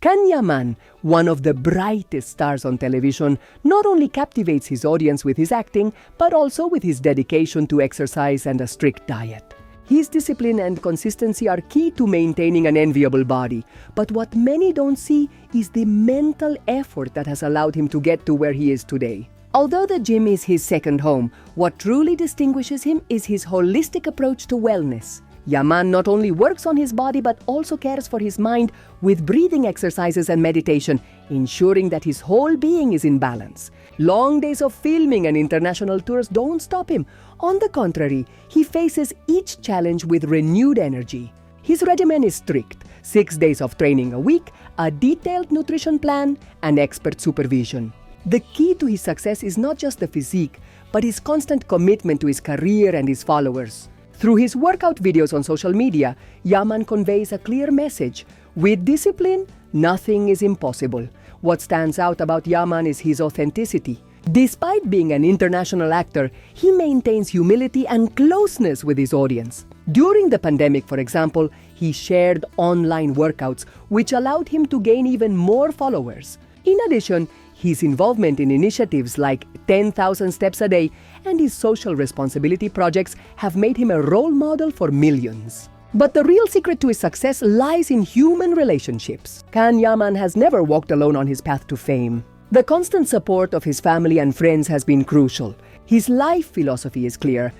Can Yaman, one of the brightest stars on television, not only captivates his audience with his acting, but also with his dedication to exercise and a strict diet. His discipline and consistency are key to maintaining an enviable body, but what many don't see is the mental effort that has allowed him to get to where he is today. Although the gym is his second home, what truly distinguishes him is his holistic approach to wellness. Yaman not only works on his body but also cares for his mind with breathing exercises and meditation, ensuring that his whole being is in balance. Long days of filming and international tours don't stop him. On the contrary, he faces each challenge with renewed energy. His regimen is strict: 6 days of training a week, a detailed nutrition plan, and expert supervision. The key to his success is not just the physique, but his constant commitment to his career and his followers. Through his workout videos on social media, Yaman conveys a clear message: with discipline, nothing is impossible. What stands out about Yaman is his authenticity. Despite being an international actor, he maintains humility and closeness with his audience. During the pandemic, for example, he shared online workouts, which allowed him to gain even more followers. In addition, his involvement in initiatives like 10,000 steps a day and his social responsibility projects have made him a role model for millions. But the real secret to his success lies in human relationships. Can Yaman has never walked alone on his path to fame. The constant support of his family and friends has been crucial. His life philosophy is clear: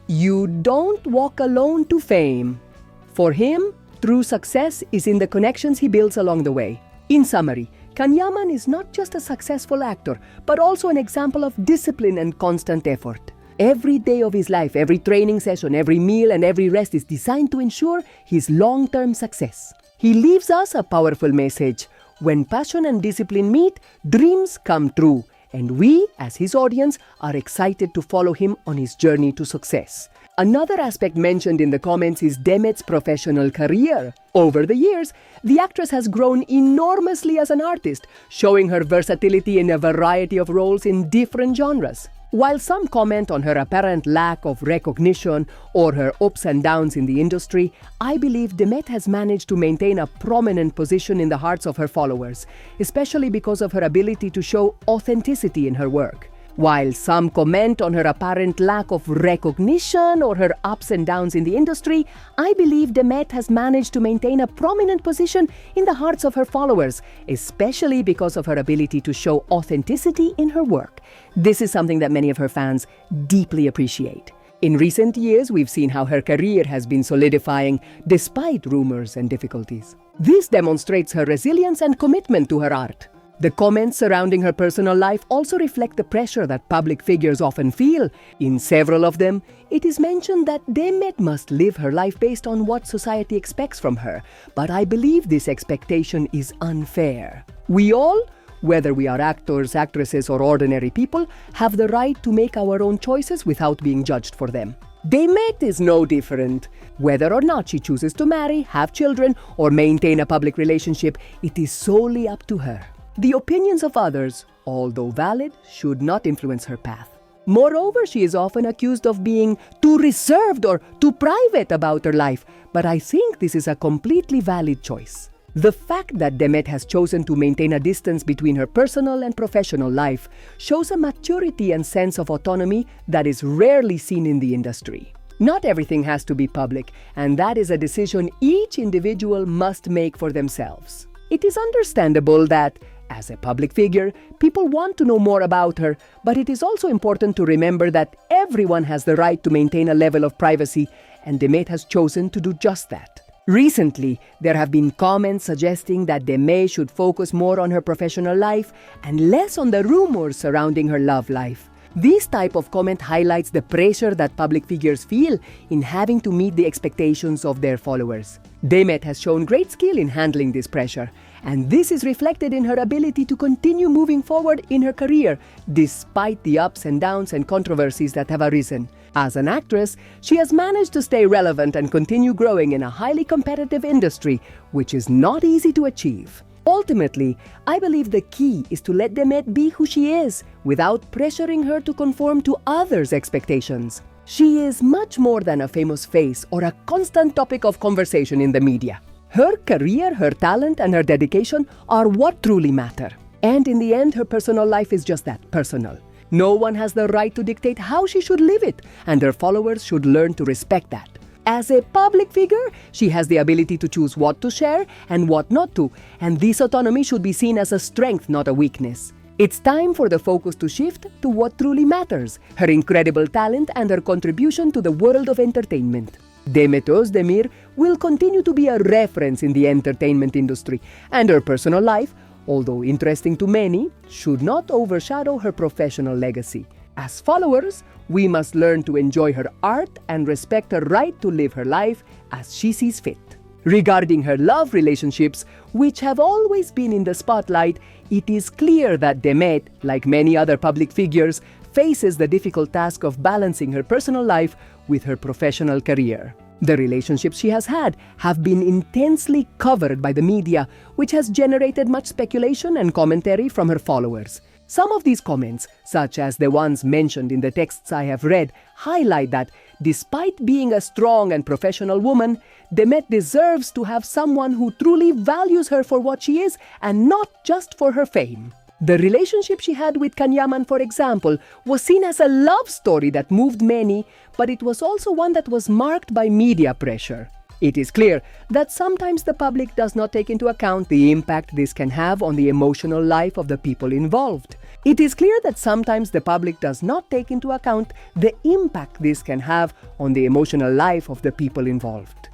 you don't walk alone to fame. For him, true success is in the connections he builds along the way. In summary, Can Yaman is not just a successful actor, but also an example of discipline and constant effort. Every day of his life, every training session, every meal, and every rest is designed to ensure his long-term success. He leaves us a powerful message: when passion and discipline meet, dreams come true. And we, as his audience, are excited to follow him on his journey to success. Another aspect mentioned in the comments is Demet's professional career. Over the years, the actress has grown enormously as an artist, showing her versatility in a variety of roles in different genres. While some comment on her apparent lack of recognition or her ups and downs in the industry, I believe Demet has managed to maintain a prominent position in the hearts of her followers, especially because of her ability to show authenticity in her work. While some comment on her apparent lack of recognition or her ups and downs in the industry, I believe Demet has managed to maintain a prominent position in the hearts of her followers, especially because of her ability to show authenticity in her work. This is something that many of her fans deeply appreciate. In recent years, we've seen how her career has been solidifying despite rumors and difficulties. This demonstrates her resilience and commitment to her art. The comments surrounding her personal life also reflect the pressure that public figures often feel. In several of them, it is mentioned that Demet must live her life based on what society expects from her, but I believe this expectation is unfair. We all, whether we are actors, actresses, or ordinary people, have the right to make our own choices without being judged for them. Demet is no different. Whether or not she chooses to marry, have children, or maintain a public relationship, it is solely up to her. The opinions of others, although valid, should not influence her path. Moreover, she is often accused of being too reserved or too private about her life, but I think this is a completely valid choice. The fact that Demet has chosen to maintain a distance between her personal and professional life shows a maturity and sense of autonomy that is rarely seen in the industry. Not everything has to be public, and that is a decision each individual must make for themselves. It is understandable that, as a public figure, people want to know more about her, but it is also important to remember that everyone has the right to maintain a level of privacy, and Demet has chosen to do just that. Recently, there have been comments suggesting that Demet should focus more on her professional life and less on the rumors surrounding her love life. This type of comment highlights the pressure that public figures feel in having to meet the expectations of their followers. Demet has shown great skill in handling this pressure, and this is reflected in her ability to continue moving forward in her career despite the ups and downs and controversies that have arisen. As an actress, she has managed to stay relevant and continue growing in a highly competitive industry, which is not easy to achieve. Ultimately, I believe the key is to let Demet be who she is without pressuring her to conform to others' expectations. She is much more than a famous face or a constant topic of conversation in the media. Her career, her talent, and her dedication are what truly matter. And in the end, her personal life is just that, personal. No one has the right to dictate how she should live it, and her followers should learn to respect that. As a public figure, she has the ability to choose what to share and what not to, and this autonomy should be seen as a strength, not a weakness. It's time for the focus to shift to what truly matters, her incredible talent and her contribution to the world of entertainment. Demet Özdemir will continue to be a reference in the entertainment industry, and her personal life, although interesting to many, should not overshadow her professional legacy. As followers, we must learn to enjoy her art and respect her right to live her life as she sees fit. Regarding her love relationships, which have always been in the spotlight, it is clear that Demet, like many other public figures, faces the difficult task of balancing her personal life with her professional career. The relationships she has had have been intensely covered by the media, which has generated much speculation and commentary from her followers. Some of these comments, such as the ones mentioned in the texts I have read, highlight that, despite being a strong and professional woman, Demet deserves to have someone who truly values her for what she is and not just for her fame. The relationship she had with Kanyaman, for example, was seen as a love story that moved many, but it was also one that was marked by media pressure. It is clear that sometimes the public does not take into account the impact this can have on the emotional life of the people involved. It is clear that sometimes the public does not take into account the impact this can have on the emotional life of the people involved.